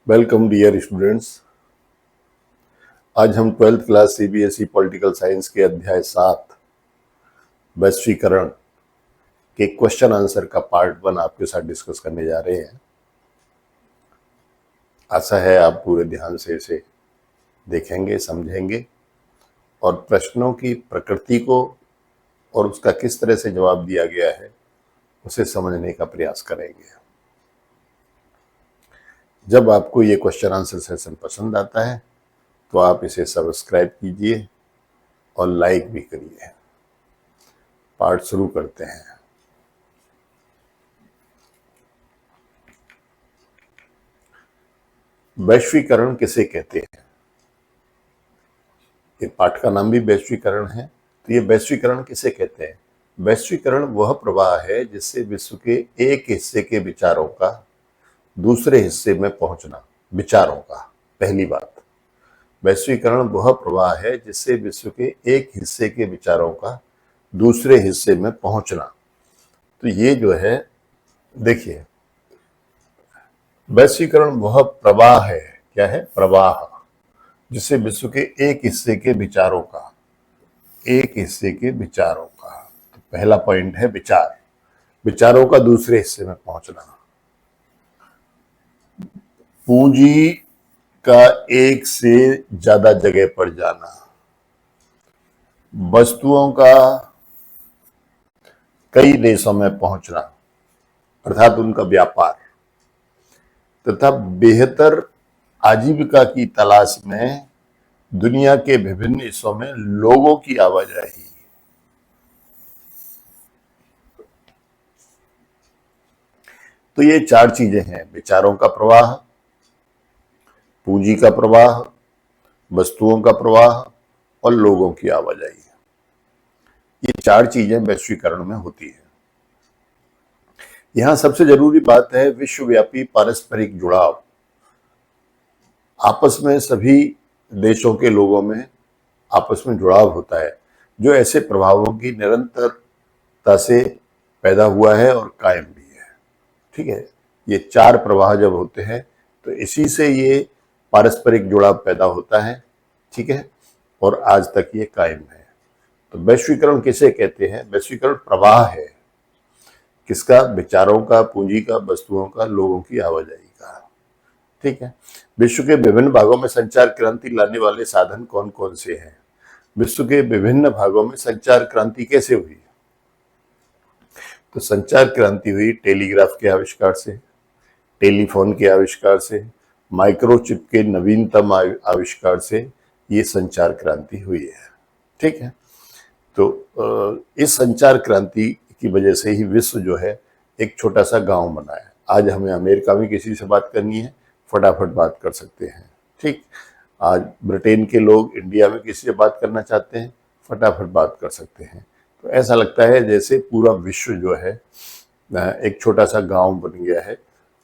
Welcome dear students. आज हम 12th class CBSE political science के अध्याय 7 वैश्वीकरण के क्वेश्चन आंसर का पार्ट 1 आपके साथ डिस्कस करने जा रहे हैं। आशा है आप पूरे ध्यान से इसे देखेंगे, समझेंगे और प्रश्नों की प्रकृति को और उसका किस तरह से जवाब दिया गया है उसे समझने का प्रयास करेंगे। जब आपको ये क्वेश्चन आंसर सेशन पसंद आता है तो आप इसे सब्सक्राइब कीजिए और लाइक भी करिए। पार्ट शुरू करते हैं। वैश्वीकरण किसे कहते हैं? ये पाठ का नाम भी वैश्वीकरण है, तो ये वैश्वीकरण किसे कहते हैं? वैश्वीकरण वह प्रवाह है जिससे विश्व के एक हिस्से के विचारों का दूसरे हिस्से में पहुंचना। विचारों का, पहली बात, वैश्वीकरण वह प्रवाह है जिससे विश्व के एक हिस्से के विचारों का दूसरे हिस्से में पहुंचना। तो ये जो है, देखिए, वैश्वीकरण वह प्रवाह है। क्या है? प्रवाह, जिससे विश्व के एक हिस्से के विचारों का तो पहला पॉइंट है विचारों का दूसरे हिस्से में पहुंचना। पूंजी का एक से ज्यादा जगह पर जाना, वस्तुओं का कई देशों में पहुंचना अर्थात उनका व्यापार, तथा बेहतर आजीविका की तलाश में दुनिया के विभिन्न हिस्सों में लोगों की आवाजाही। तो ये चार चीजें हैं: विचारों का प्रवाह, पूंजी का प्रवाह, वस्तुओं का प्रवाह और लोगों की आवाजाही। ये चार चीजें वैश्वीकरण में होती है। यहां सबसे जरूरी बात है विश्वव्यापी पारस्परिक जुड़ाव। आपस में सभी देशों के लोगों में आपस में जुड़ाव होता है, जो ऐसे प्रभावों की निरंतरता से पैदा हुआ है और कायम भी है। ठीक है, ये चार प्रवाह जब होते हैं तो इसी से ये पारस्परिक जुड़ाव पैदा होता है। ठीक है, और आज तक ये कायम है। तो वैश्वीकरण किसे कहते हैं? वैश्वीकरण प्रवाह है। किसका? विचारों का, पूंजी का, वस्तुओं का, लोगों की आवाजाही का। ठीक है, विश्व के विभिन्न भागों में संचार क्रांति लाने वाले साधन कौन कौन से हैं? विश्व के विभिन्न भागों में संचार क्रांति कैसे हुई? तो संचार क्रांति हुई टेलीग्राफ के आविष्कार से, टेलीफोन के आविष्कार से, माइक्रोचिप के नवीनतम आविष्कार से ये संचार क्रांति हुई है। ठीक है, तो इस संचार क्रांति की वजह से ही विश्व जो है एक छोटा सा गांव बना है। आज हमें अमेरिका में किसी से बात करनी है, फटाफट बात कर सकते हैं। ठीक, आज ब्रिटेन के लोग इंडिया में किसी से बात करना चाहते हैं, फटाफट बात कर सकते हैं। तो ऐसा लगता है जैसे पूरा विश्व जो है एक छोटा सा गांव बन गया है,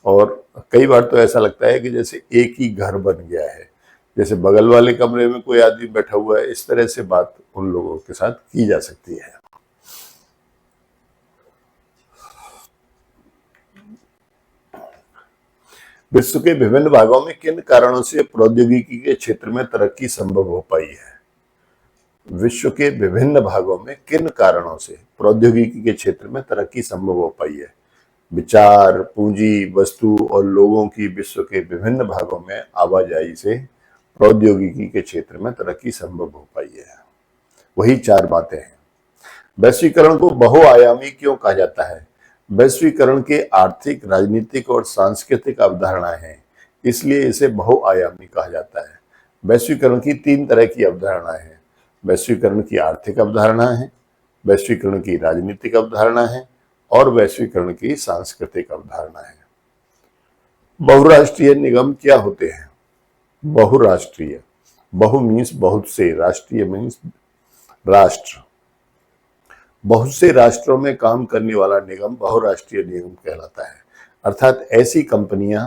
और कई बार तो ऐसा लगता है कि जैसे एक ही घर बन गया है, जैसे बगल वाले कमरे में कोई आदमी बैठा हुआ है। इस तरह से बात उन लोगों के साथ की जा सकती है। विश्व के विभिन्न भागों में किन कारणों से प्रौद्योगिकी के क्षेत्र में तरक्की संभव हो पाई है? विश्व के विभिन्न भागों में किन कारणों से प्रौद्योगिकी के क्षेत्र में तरक्की संभव हो पाई है? विचार, पूंजी, वस्तु और लोगों की विश्व के विभिन्न भागों में आवाजाही से प्रौद्योगिकी के क्षेत्र में तरक्की संभव हो पाई है। वही चार बातें हैं। वैश्वीकरण को बहुआयामी क्यों कहा जाता है? वैश्वीकरण के आर्थिक, राजनीतिक और सांस्कृतिक अवधारणाएं हैं, इसलिए इसे बहुआयामी कहा जाता है। वैश्वीकरण की तीन तरह की अवधारणाएं हैं। वैश्वीकरण की आर्थिक अवधारणा है, वैश्वीकरण की राजनीतिक अवधारणा है और वैश्वीकरण की सांस्कृतिक अवधारणा है। बहुराष्ट्रीय निगम क्या होते हैं? बहुराष्ट्रीय, बहु मीन्स बहुत से, राष्ट्रीय मीन्स राष्ट्र। बहुत से राष्ट्रों में काम करने वाला निगम बहुराष्ट्रीय निगम कहलाता है। अर्थात ऐसी कंपनियां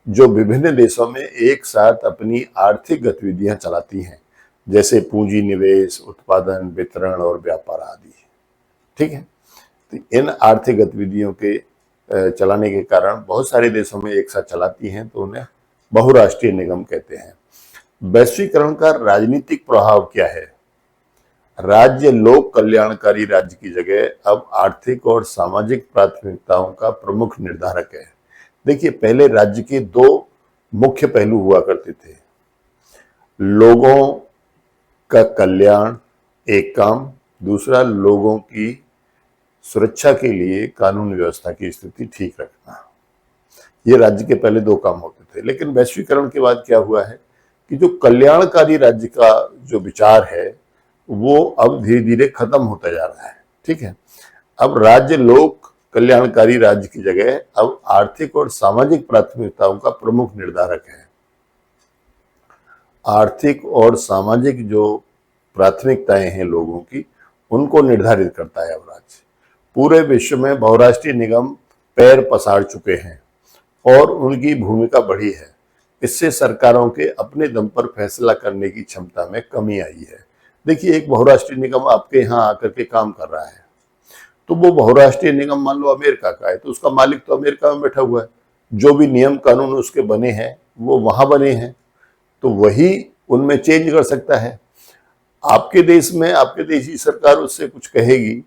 जो विभिन्न देशों में एक साथ अपनी आर्थिक गतिविधियां चलाती हैं, जैसे पूंजी निवेश, उत्पादन, वितरण और व्यापार आदि। ठीक है, तो इन आर्थिक गतिविधियों के चलाने के कारण बहुत सारे देशों में एक साथ चलाती हैं, तो उन्हें बहुराष्ट्रीय निगम कहते हैं। वैश्वीकरण का राजनीतिक प्रभाव क्या है? राज्य लोक कल्याणकारी राज्य की जगह अब आर्थिक और सामाजिक प्राथमिकताओं का प्रमुख निर्धारक है। देखिए, पहले राज्य के दो मुख्य पहलू हुआ करते थे। लोगों का कल्याण एक काम, दूसरा लोगों की सुरक्षा के लिए कानून व्यवस्था की स्थिति ठीक रखना। ये राज्य के पहले दो काम होते थे। लेकिन वैश्वीकरण के बाद क्या हुआ है कि जो कल्याणकारी राज्य का जो विचार है वो अब धीरे धीरे खत्म होता जा रहा है। ठीक है, अब राज्य लोक कल्याणकारी राज्य की जगह अब आर्थिक और सामाजिक प्राथमिकताओं का प्रमुख निर्धारक है। आर्थिक और सामाजिक जो प्राथमिकताएं हैं लोगों की, उनको निर्धारित करता है अब राज्य। पूरे विश्व में बहुराष्ट्रीय निगम पैर पसार चुके हैं और उनकी भूमिका बढ़ी है। इससे सरकारों के अपने दम पर फैसला करने की क्षमता में कमी आई है। देखिए, एक बहुराष्ट्रीय निगम आपके यहाँ आकर के काम कर रहा है, तो वो बहुराष्ट्रीय निगम मान लो अमेरिका का है, तो उसका मालिक तो अमेरिका में बैठा हुआ है। जो भी नियम कानून उसके बने हैं वो वहां बने हैं, तो वही उनमें चेंज कर सकता है। आपके देश में आपके देश की सरकार उससे कुछ कहेगी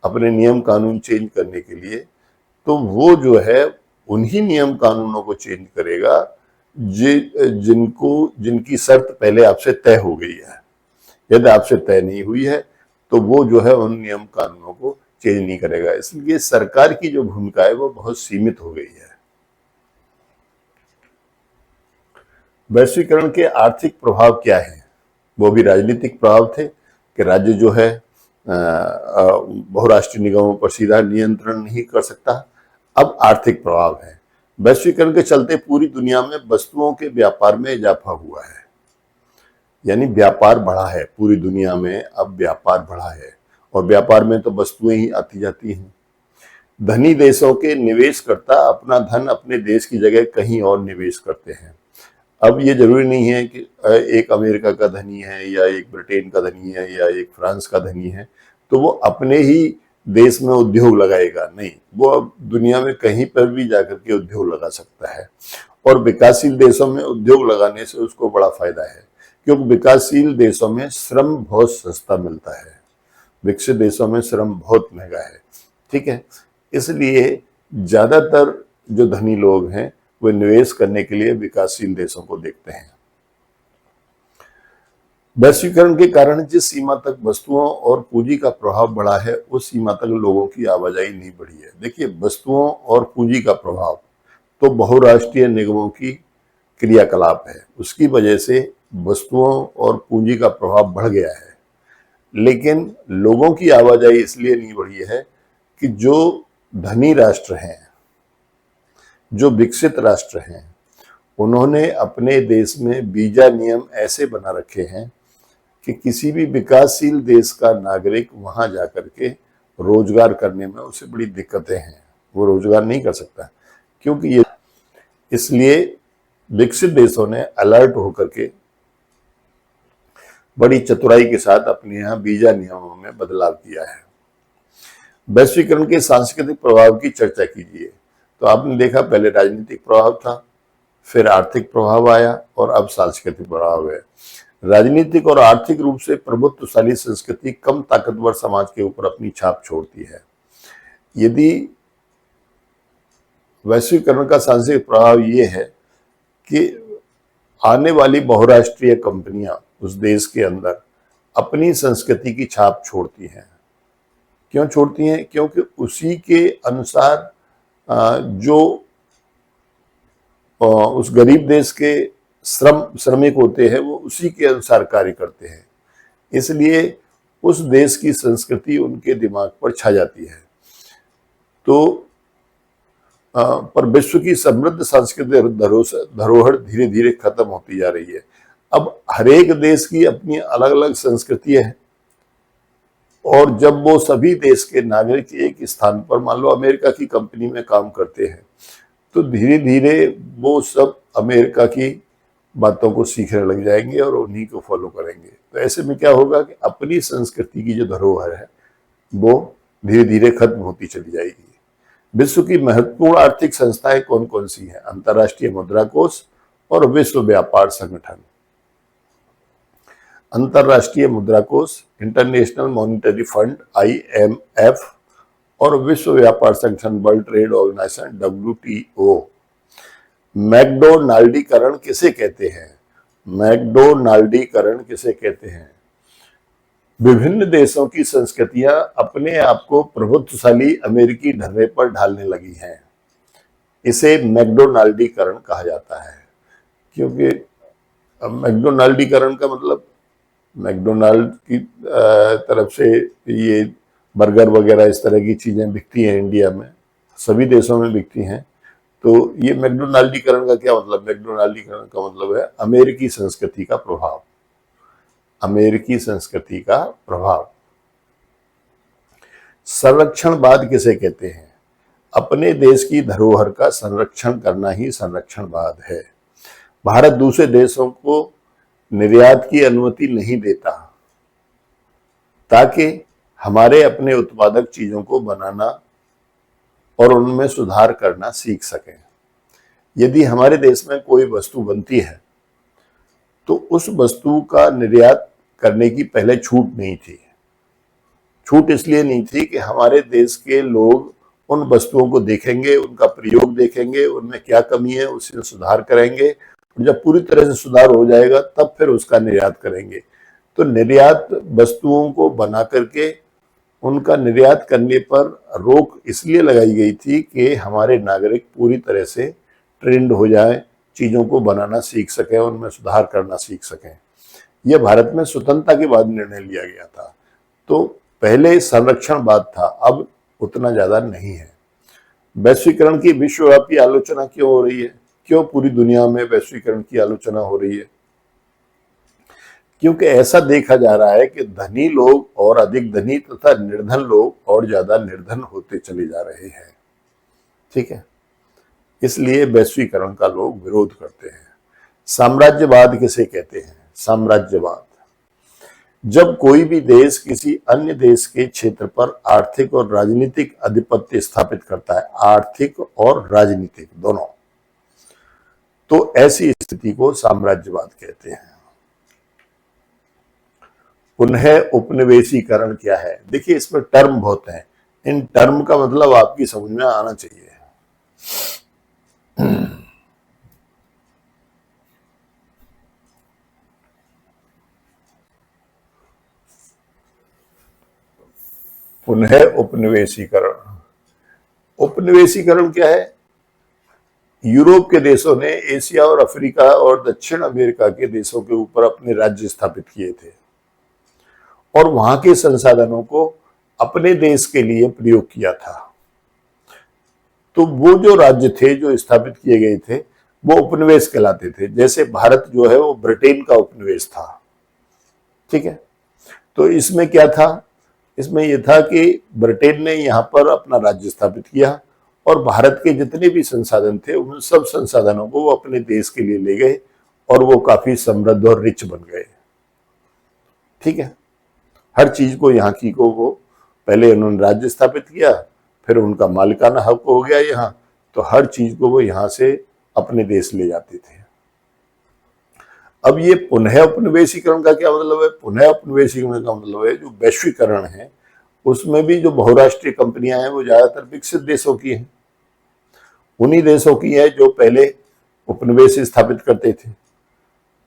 अपने नियम कानून चेंज करने के लिए, तो वो जो है उन्हीं नियम कानूनों को चेंज करेगा जिनकी शर्त पहले आपसे तय हो गई है। यदि आपसे तय नहीं हुई है तो वो जो है उन नियम कानूनों को चेंज नहीं करेगा। इसलिए सरकार की जो भूमिका है वो बहुत सीमित हो गई है। वैश्वीकरण के आर्थिक प्रभाव क्या है? वो भी राजनीतिक प्रभाव थे कि राज्य जो है बहुराष्ट्रीय निगमों पर सीधा नियंत्रण नहीं कर सकता। अब आर्थिक प्रभाव है। वैश्वीकरण के चलते पूरी दुनिया में वस्तुओं के व्यापार में इजाफा हुआ है, यानी व्यापार बढ़ा है। पूरी दुनिया में अब व्यापार बढ़ा है और व्यापार में तो वस्तुएं ही आती जाती हैं। धनी देशों के निवेशकर्ता अपना धन अपने देश की जगह कहीं और निवेश करते हैं। अब ये जरूरी नहीं है कि एक अमेरिका का धनी है या एक ब्रिटेन का धनी है या एक फ्रांस का धनी है तो वो अपने ही देश में उद्योग लगाएगा। नहीं, वो अब दुनिया में कहीं पर भी जाकर के उद्योग लगा सकता है। और विकासशील देशों में उद्योग लगाने से उसको बड़ा फायदा है, क्योंकि विकासशील देशों में श्रम बहुत सस्ता मिलता है, विकसित देशों में श्रम बहुत महंगा है। ठीक है, इसलिए ज्यादातर जो धनी लोग हैं वे निवेश करने के लिए विकासशील देशों को देखते हैं। वैश्वीकरण के कारण जिस सीमा तक वस्तुओं और पूंजी का प्रभाव बढ़ा है उस सीमा तक लोगों की आवाजाही नहीं बढ़ी है। देखिए, वस्तुओं और पूंजी का प्रभाव तो बहुराष्ट्रीय निगमों की क्रियाकलाप है, उसकी वजह से वस्तुओं और पूंजी का प्रभाव बढ़ गया है। लेकिन लोगों की आवाजाही इसलिए नहीं बढ़ी है कि जो धनी राष्ट्र हैं, जो विकसित राष्ट्र हैं, उन्होंने अपने देश में वीजा नियम ऐसे बना रखे हैं कि किसी भी विकासशील देश का नागरिक वहां जाकर के रोजगार करने में उसे बड़ी दिक्कतें हैं। वो रोजगार नहीं कर सकता, क्योंकि ये इसलिए विकसित देशों ने अलर्ट होकर के बड़ी चतुराई के साथ अपने यहाँ वीजा नियमों में बदलाव किया है। वैश्वीकरण के सांस्कृतिक प्रभाव की चर्चा कीजिए। तो आपने देखा, पहले राजनीतिक प्रभाव था, फिर आर्थिक प्रभाव आया और अब सांस्कृतिक प्रभाव है। राजनीतिक और आर्थिक रूप से प्रभुत्वशाली संस्कृति कम ताकतवर समाज के ऊपर अपनी छाप छोड़ती है। यदि वैश्वीकरण का सांस्कृतिक प्रभाव ये है कि आने वाली बहुराष्ट्रीय कंपनियां उस देश के अंदर अपनी संस्कृति की छाप छोड़ती हैं। क्यों छोड़ती हैं? क्योंकि उसी के अनुसार जो उस गरीब देश के श्रमिक होते हैं वो उसी के अनुसार कार्य करते हैं, इसलिए उस देश की संस्कृति उनके दिमाग पर छा जाती है। तो पर विश्व की समृद्ध सांस्कृतिक धरोहर धीरे धीरे खत्म होती जा रही है। अब हर एक देश की अपनी अलग अलग संस्कृति है और जब वो सभी देश के नागरिक एक स्थान पर, मान लो अमेरिका की कंपनी में काम करते हैं, तो धीरे धीरे वो सब अमेरिका की बातों को सीखने लग जाएंगे और उन्हीं को फॉलो करेंगे। तो ऐसे में क्या होगा कि अपनी संस्कृति की जो धरोहर है वो धीरे धीरे खत्म होती चली जाएगी। विश्व की महत्वपूर्ण आर्थिक संस्थाएं कौन कौन सी हैं? अंतर्राष्ट्रीय मुद्रा कोष और विश्व व्यापार संगठन, अंतर्राष्ट्रीय मुद्रा कोष, इंटरनेशनल मॉनिटरी फंड IMF और विश्व व्यापार संगठन वर्ल्ड ट्रेड ऑर्गेनाइजेशन WTO। मैकडोनाल्डीकरण किसे कहते हैं? मैकडोनाल्डीकरण किसे कहते हैं? विभिन्न देशों की संस्कृतियां अपने आप को प्रभुत्वशाली अमेरिकी ढर्रे पर ढालने लगी हैं। इसे मैकडोनाल्डीकरण कहा जाता है, क्योंकि मैकडोनाल्डीकरण का मतलब मैकडोनाल्ड की तरफ से ये बर्गर वगैरह इस तरह की चीजें बिकती हैं इंडिया में, सभी देशों में बिकती हैं। तो ये मैकडोनाल्डीकरण का क्या मतलब? मैकडोनाल्डीकरण का मतलब है अमेरिकी संस्कृति का प्रभाव, अमेरिकी संस्कृति का प्रभाव। संरक्षणवाद किसे कहते हैं? अपने देश की धरोहर का संरक्षण करना ही संरक्षणवाद है। भारत दूसरे देशों को निर्यात की अनुमति नहीं देता ताकि हमारे अपने उत्पादक चीजों को बनाना और उनमें सुधार करना सीख सकें। यदि हमारे देश में कोई वस्तु बनती है तो उस वस्तु का निर्यात करने की पहले छूट नहीं थी। छूट इसलिए नहीं थी कि हमारे देश के लोग उन वस्तुओं को देखेंगे, उनका प्रयोग देखेंगे, उनमें क्या कमी है उससे सुधार करेंगे, और जब पूरी तरह से सुधार हो जाएगा तब फिर उसका निर्यात करेंगे। तो निर्यात वस्तुओं को बना करके उनका निर्यात करने पर रोक इसलिए लगाई गई थी कि हमारे नागरिक पूरी तरह से ट्रेंड हो जाए, चीजों को बनाना सीख सकें, उनमें सुधार करना सीख सकें। यह भारत में स्वतंत्रता के बाद निर्णय लिया गया था। तो पहले संरक्षणवाद था, अब उतना ज्यादा नहीं है। वैश्वीकरण की विश्वव्यापी आलोचना क्यों हो रही है? क्यों पूरी दुनिया में वैश्वीकरण की आलोचना हो रही है? क्योंकि ऐसा देखा जा रहा है कि धनी लोग और अधिक धनी तथा निर्धन लोग और ज्यादा निर्धन होते चले जा रहे हैं। ठीक है, इसलिए वैश्वीकरण का लोग विरोध करते हैं। साम्राज्यवाद किसे कहते हैं? साम्राज्यवाद, जब कोई भी देश किसी अन्य देश के क्षेत्र पर आर्थिक और राजनीतिक आधिपत्य स्थापित करता है, आर्थिक और राजनीतिक दोनों, तो ऐसी स्थिति को साम्राज्यवाद कहते हैं। पुनः उपनिवेशीकरण क्या है? देखिए, इसमें टर्म बहुत हैं, इन टर्म का मतलब आपकी समझ में आना चाहिए। पुनः उपनिवेशीकरण, उपनिवेशीकरण क्या है? यूरोप के देशों ने एशिया और अफ्रीका और दक्षिण अमेरिका के देशों के ऊपर अपने राज्य स्थापित किए थे और वहां के संसाधनों को अपने देश के लिए प्रयोग किया था। तो वो जो राज्य थे जो स्थापित किए गए थे वो उपनिवेश कहलाते थे। जैसे भारत जो है वो ब्रिटेन का उपनिवेश था। ठीक है, तो इसमें क्या था? इसमें यह था कि ब्रिटेन ने यहां पर अपना राज्य स्थापित किया और भारत के जितने भी संसाधन थे उन सब संसाधनों को वो अपने देश के लिए ले गए और वो काफी समृद्ध और रिच बन गए। ठीक है, हर चीज को यहाँ की को वो पहले उन्होंने राज्य स्थापित किया, फिर उनका मालिकाना हक हो गया यहाँ, तो हर चीज को वो यहाँ से अपने देश ले जाते थे। अब ये पुनः उपनिवेशीकरण का क्या मतलब है? पुनः उपनिवेशीकरण का मतलब है जो वैश्वीकरण है उसमें भी जो बहुराष्ट्रीय कंपनियां हैं वो ज्यादातर विकसित देशों की हैं, उन्हीं देशों की है जो पहले उपनिवेश स्थापित करते थे।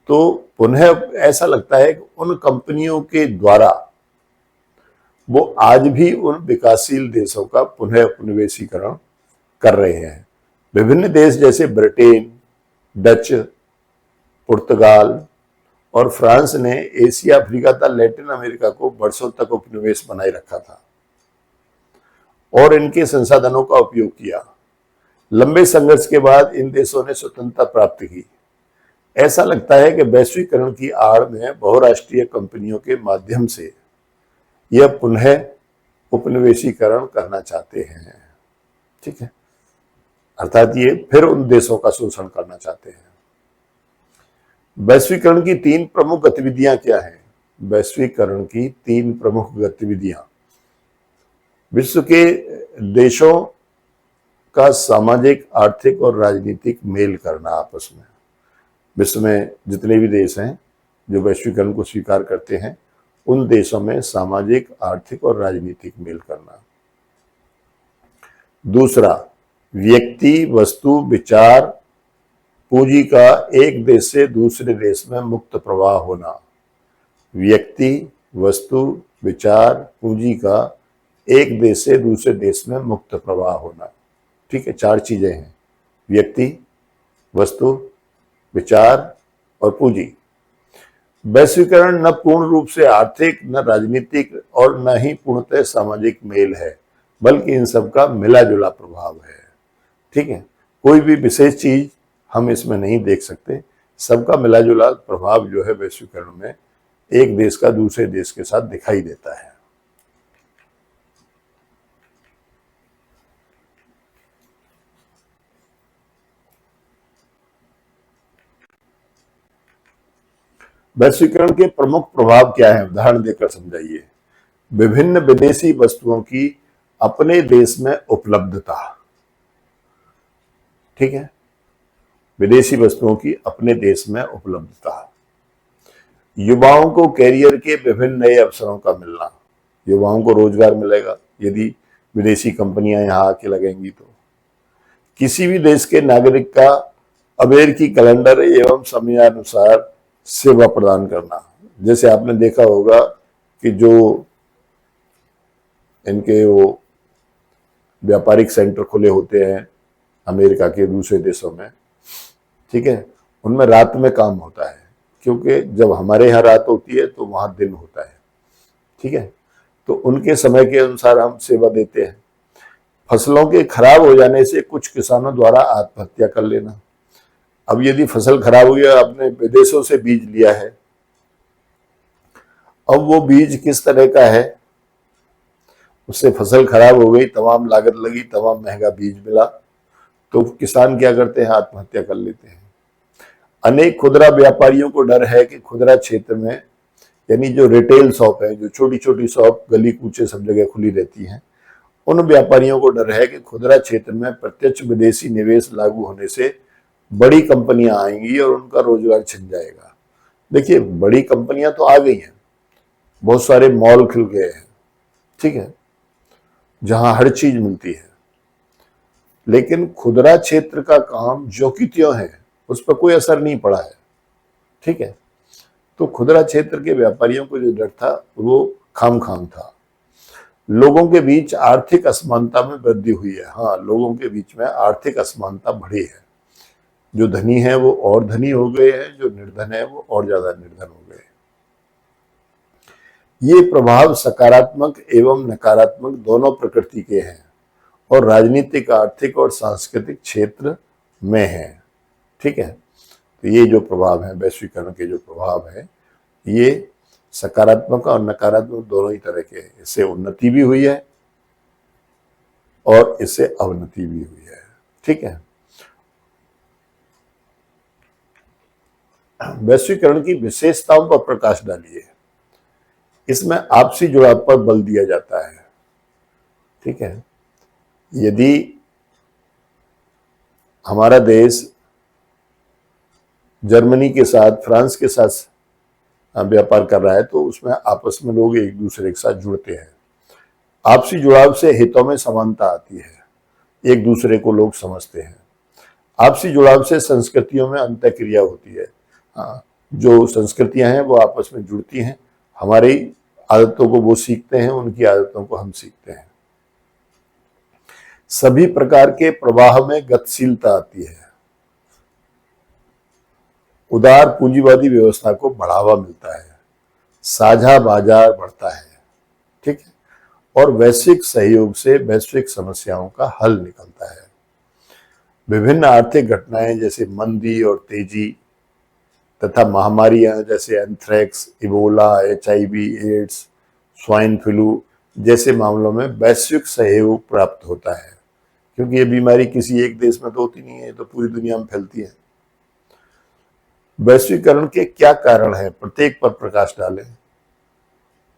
तो पुनः ऐसा लगता है कि उन कंपनियों के द्वारा वो आज भी उन विकासशील देशों का पुनः उपनिवेशीकरण कर रहे हैं। विभिन्न देश जैसे ब्रिटेन, डच, पुर्तगाल और फ्रांस ने एशिया, अफ्रीका तथा लैटिन अमेरिका को वर्षों तक उपनिवेश बनाए रखा था और इनके संसाधनों का उपयोग किया। लंबे संघर्ष के बाद इन देशों ने स्वतंत्रता प्राप्त की। ऐसा लगता है कि वैश्वीकरण की आड़ में बहुराष्ट्रीय कंपनियों के माध्यम से यह पुनः उपनिवेशीकरण करना चाहते हैं। ठीक है, अर्थात ये फिर उन देशों का शोषण करना चाहते हैं। वैश्वीकरण की 3 प्रमुख गतिविधियां क्या हैं? वैश्वीकरण की 3 प्रमुख गतिविधियां: विश्व के देशों का सामाजिक, आर्थिक और राजनीतिक मेल करना आपस में। विश्व में जितने भी देश हैं जो वैश्वीकरण को स्वीकार करते हैं, उन देशों में सामाजिक, आर्थिक और राजनीतिक मेल करना। दूसरा, व्यक्ति, वस्तु, विचार, पूंजी का एक देश से दूसरे देश में मुक्त प्रवाह होना। व्यक्ति, वस्तु, विचार, पूंजी का एक देश से दूसरे देश में मुक्त प्रवाह होना। ठीक है, 4 चीजें हैं: व्यक्ति, वस्तु, विचार और पूंजी। वैश्वीकरण न पूर्ण रूप से आर्थिक, न राजनीतिक और न ही पूर्णतः सामाजिक मेल है, बल्कि इन सब का मिला जुला प्रभाव है। ठीक है, कोई भी विशेष चीज हम इसमें नहीं देख सकते, सबका मिला जुला प्रभाव जो है वैश्वीकरण में एक देश का दूसरे देश के साथ दिखाई देता है। वैश्वीकरण के प्रमुख प्रभाव क्या है, उदाहरण देकर समझाइए। विभिन्न विदेशी वस्तुओं की अपने देश में उपलब्धता। ठीक है, विदेशी वस्तुओं की अपने देश में उपलब्धता। युवाओं को कैरियर के विभिन्न नए अवसरों का मिलना। युवाओं को रोजगार मिलेगा यदि विदेशी कंपनियां यहां आके लगेंगी तो। किसी भी देश के नागरिक का अमेरिकी कैलेंडर एवं समयानुसार सेवा प्रदान करना। जैसे आपने देखा होगा कि जो इनके वो व्यापारिक सेंटर खुले होते हैं अमेरिका के दूसरे देशों में, ठीक है, उनमें रात में काम होता है, क्योंकि जब हमारे यहाँ रात होती है तो वहां दिन होता है। ठीक है, तो उनके समय के अनुसार हम सेवा देते हैं। फसलों के खराब हो जाने से कुछ किसानों द्वारा आत्महत्या कर लेना। अब यदि फसल खराब हो गया, आपने विदेशों से बीज लिया है, अब वो बीज किस तरह का है, उससे फसल खराब हो गई, तमाम लागत लगी, तमाम महंगा बीज मिला, तो किसान क्या करते हैं, आत्महत्या कर लेते हैं। अनेक खुदरा व्यापारियों को डर है कि खुदरा क्षेत्र में, यानी जो रिटेल शॉप है, जो छोटी छोटी शॉप गली कूचे सब जगह खुली रहती हैं, उन व्यापारियों को डर है कि खुदरा क्षेत्र में प्रत्यक्ष विदेशी निवेश लागू होने से बड़ी कंपनियां आएंगी और उनका रोजगार छिन जाएगा। देखिए, बड़ी कंपनियां तो आ गई हैं, बहुत सारे मॉल खुल गए हैं, ठीक है, जहां हर चीज मिलती है, लेकिन खुदरा क्षेत्र का काम जो कि त्यों है, उस पर कोई असर नहीं पड़ा है। ठीक है, तो खुदरा क्षेत्र के व्यापारियों को जो डर था वो खाम था। लोगों के बीच आर्थिक असमानता में वृद्धि हुई है। हाँ, लोगों के बीच में आर्थिक असमानता बढ़ी है। जो धनी है वो और धनी हो गए हैं, जो निर्धन है वो और ज्यादा निर्धन हो गए। ये प्रभाव सकारात्मक एवं नकारात्मक दोनों प्रकृति के हैं और राजनीतिक, आर्थिक और सांस्कृतिक क्षेत्र में है। ठीक है, तो ये जो प्रभाव है, वैश्वीकरण के जो प्रभाव है, ये सकारात्मक और नकारात्मक दोनों ही तरह के। इससे उन्नति भी हुई है और इससे अवनति भी हुई है। ठीक है, वैश्वीकरण की विशेषताओं पर प्रकाश डालिए। इसमें आपसी जुड़ाव पर बल दिया जाता है। ठीक है, यदि हमारा देश जर्मनी के साथ, फ्रांस के साथ व्यापार कर रहा है, तो उसमें आपस में लोग एक दूसरे के साथ जुड़ते हैं। आपसी जुड़ाव से हितों में समानता आती है, एक दूसरे को लोग समझते हैं। आपसी जुड़ाव से संस्कृतियों में अंतःक्रिया होती है। हाँ, जो संस्कृतियां हैं वो आपस में जुड़ती हैं, हमारी आदतों को वो सीखते हैं, उनकी आदतों को हम सीखते हैं। सभी प्रकार के प्रवाह में गतिशीलता आती है। उदार पूंजीवादी व्यवस्था को बढ़ावा मिलता है, साझा बाजार बढ़ता है। ठीक है, और वैश्विक सहयोग से वैश्विक समस्याओं का हल निकलता है। विभिन्न आर्थिक घटनाएं जैसे मंदी और तेजी तथा महामारियां जैसे anthrax, Ebola, HIV, AIDS, swine flu जैसे मामलों में वैश्विक सहयोग प्राप्त होता है, क्योंकि ये बीमारी किसी एक देश में तो होती नहीं है, तो पूरी दुनिया में फैलती है। वैश्वीकरण के क्या कारण है, प्रत्येक पर प्रकाश डालें।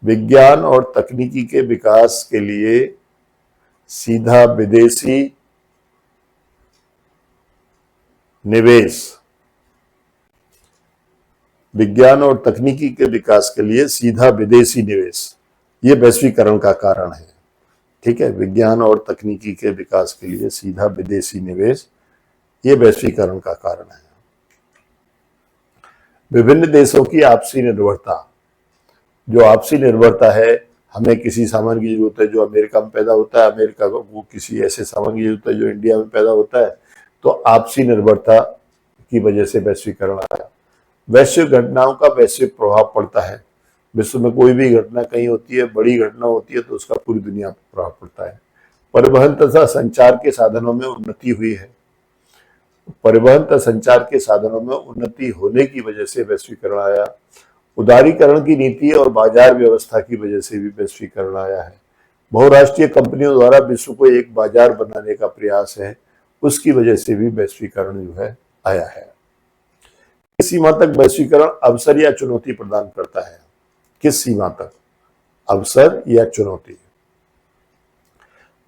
विज्ञान और तकनीकी के विकास के लिए सीधा विदेशी निवेश विज्ञान और तकनीकी के विकास के लिए सीधा विदेशी निवेश, ये वैश्वीकरण का कारण है। ठीक है, विज्ञान और तकनीकी के विकास के लिए सीधा विदेशी निवेश, ये वैश्वीकरण का कारण है। विभिन्न देशों की आपसी निर्भरता, जो आपसी निर्भरता है, हमें किसी सामान की जरूरत है जो अमेरिका में पैदा होता है, अमेरिका को किसी ऐसे सामान की जरूरत है जो इंडिया में पैदा होता है, तो आपसी निर्भरता की वजह से वैश्वीकरण आया। वैश्विक घटनाओं का वैश्विक प्रभाव पड़ता है। विश्व में कोई भी घटना कहीं होती है, बड़ी घटना होती है, तो उसका पूरी दुनिया पर प्रभाव पड़ता है। परिवहन तथा संचार के साधनों में उन्नति हुई है। परिवहन तथा संचार के साधनों में उन्नति होने की वजह से वैश्वीकरण आया। उदारीकरण की नीति और बाजार व्यवस्था की वजह से भी वैश्वीकरण आया है। बहुराष्ट्रीय कंपनियों द्वारा विश्व को एक बाजार बनाने का प्रयास है, उसकी वजह से भी वैश्वीकरण जो है आया है। किस सीमा तक वैश्वीकरण अवसर या चुनौती प्रदान करता है? किस सीमा तक? अवसर या चुनौती?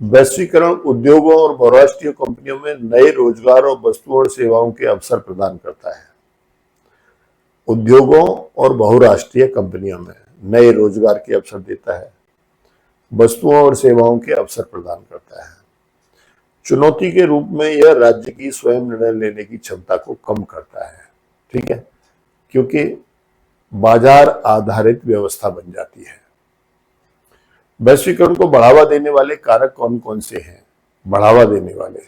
वैश्वीकरण उद्योगों और बहुराष्ट्रीय कंपनियों में नए रोजगार और वस्तुओं और सेवाओं के अवसर प्रदान करता है। उद्योगों और बहुराष्ट्रीय कंपनियों में नए रोजगार के अवसर देता है, वस्तुओं और सेवाओं के अवसर प्रदान करता है। चुनौती के रूप में यह राज्य की स्वयं निर्णय लेने की क्षमता को कम करता है। ठीक है, क्योंकि बाजार आधारित व्यवस्था बन जाती है। वैश्वीकरण को बढ़ावा देने वाले कारक कौन कौन से हैं? बढ़ावा देने वाले,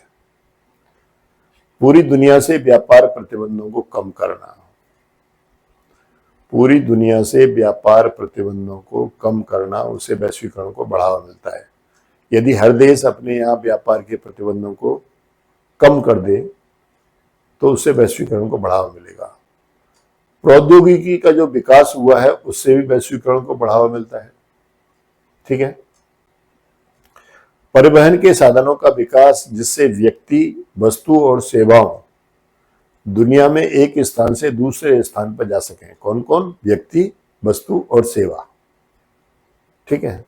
पूरी दुनिया से व्यापार प्रतिबंधों को कम करना, पूरी दुनिया से व्यापार प्रतिबंधों को कम करना, उससे वैश्वीकरण को बढ़ावा मिलता है। यदि हर देश अपने यहाँ व्यापार के प्रतिबंधों को कम कर दे तो उससे वैश्वीकरण को बढ़ावा मिलेगा। प्रौद्योगिकी का जो विकास हुआ है उससे भी वैश्वीकरण को बढ़ावा मिलता है। ठीक है, परिवहन के साधनों का विकास, जिससे व्यक्ति, वस्तु और सेवाओं दुनिया में एक स्थान से दूसरे स्थान पर जा सकें। कौन कौन? व्यक्ति, वस्तु और सेवा। ठीक है,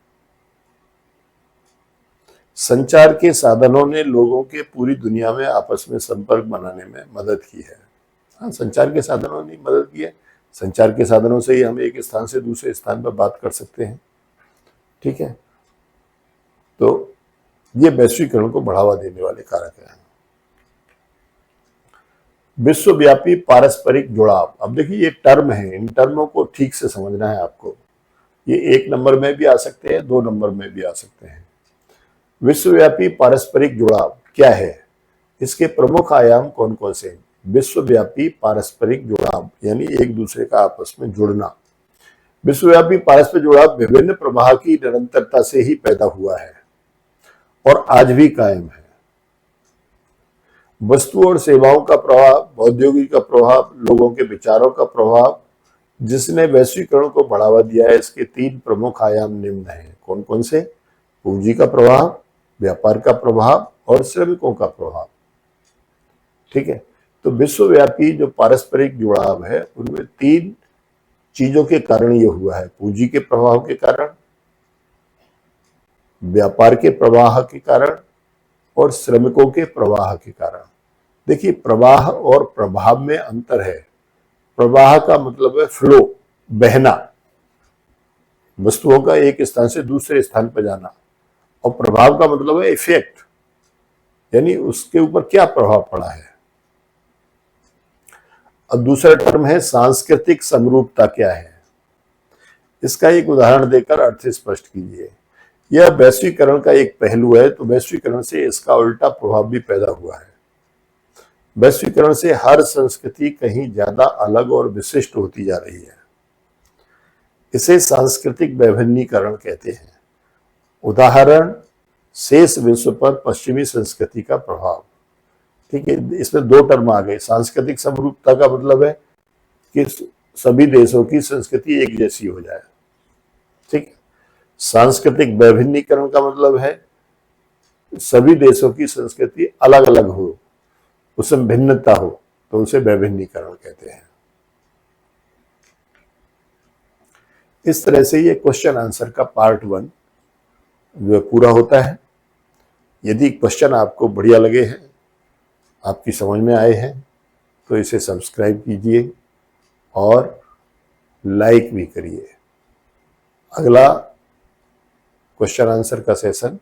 संचार के साधनों ने लोगों के पूरी दुनिया में आपस में संपर्क बनाने में मदद की है। हाँ, संचार के साधनों ने मदद की है। संचार के साधनों से ही हम एक स्थान से दूसरे स्थान पर बात कर सकते हैं। ठीक है, तो ये वैश्वीकरण को बढ़ावा देने वाले कारक हैं। विश्वव्यापी पारस्परिक जुड़ाव, अब देखिए ये टर्म है, इन टर्मों को ठीक से समझना है आपको। ये 1 नंबर में भी आ सकते हैं, 2 नंबर में भी आ सकते हैं। विश्वव्यापी पारस्परिक जुड़ाव क्या है? इसके प्रमुख आयाम कौन कौन से हैं? विश्वव्यापी पारस्परिक जुड़ाव यानी एक दूसरे का आपस में जुड़ना। विश्वव्यापी पारस्परिक जुड़ाव विभिन्न प्रवाह की निरंतरता से ही पैदा हुआ है और आज भी कायम है। वस्तु और सेवाओं का प्रभाव, औद्योगिक का प्रभाव, लोगों के विचारों का प्रभाव, जिसने वैश्वीकरण को बढ़ावा दिया है, इसके 3 प्रमुख आयाम निम्न हैं। कौन कौन से? पूंजी का प्रभाव, व्यापार का प्रभाव और श्रमिकों का प्रभाव। ठीक है, तो विश्वव्यापी जो पारस्परिक जुड़ाव है उनमें 3 चीजों के कारण ये हुआ है। पूंजी के प्रभाव के कारण, व्यापार के प्रवाह के कारण और श्रमिकों के प्रवाह के कारण। देखिए, प्रवाह और प्रभाव में अंतर है। प्रवाह का मतलब है फ्लो, बहना, वस्तुओं का एक स्थान से दूसरे स्थान पर जाना, और प्रभाव का मतलब है इफेक्ट, यानी उसके ऊपर क्या प्रभाव पड़ा है। अब दूसरा टर्म है सांस्कृतिक समरूपता। क्या है? इसका एक उदाहरण देकर अर्थ स्पष्ट कीजिए। यह वैश्वीकरण का एक पहलू है, तो वैश्वीकरण से इसका उल्टा प्रभाव भी पैदा हुआ है। वैश्वीकरण से हर संस्कृति कहीं ज्यादा अलग और विशिष्ट होती जा रही है। इसे सांस्कृतिक वैभिन्नीकरण कहते हैं। उदाहरण, शेष विश्व पर पश्चिमी संस्कृति का प्रभाव। ठीक है, इसमें 2 टर्म आ गए। सांस्कृतिक समरूपता का मतलब है कि सभी देशों की संस्कृति एक जैसी हो जाए। ठीक है, सांस्कृतिक वैभिन्नीकरण का मतलब है सभी देशों की संस्कृति अलग अलग हो, उसमें भिन्नता हो, तो उसे वैभिन्नीकरण कहते हैं। इस तरह से ये क्वेश्चन आंसर का पार्ट 1 जो पूरा होता है। यदि क्वेश्चन आपको बढ़िया लगे हैं, आपकी समझ में आए हैं, तो इसे सब्सक्राइब कीजिए और लाइक भी करिए। अगला क्वेश्चन आंसर का सेशन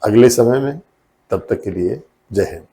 अगले समय में, तब तक के लिए जय हिंद।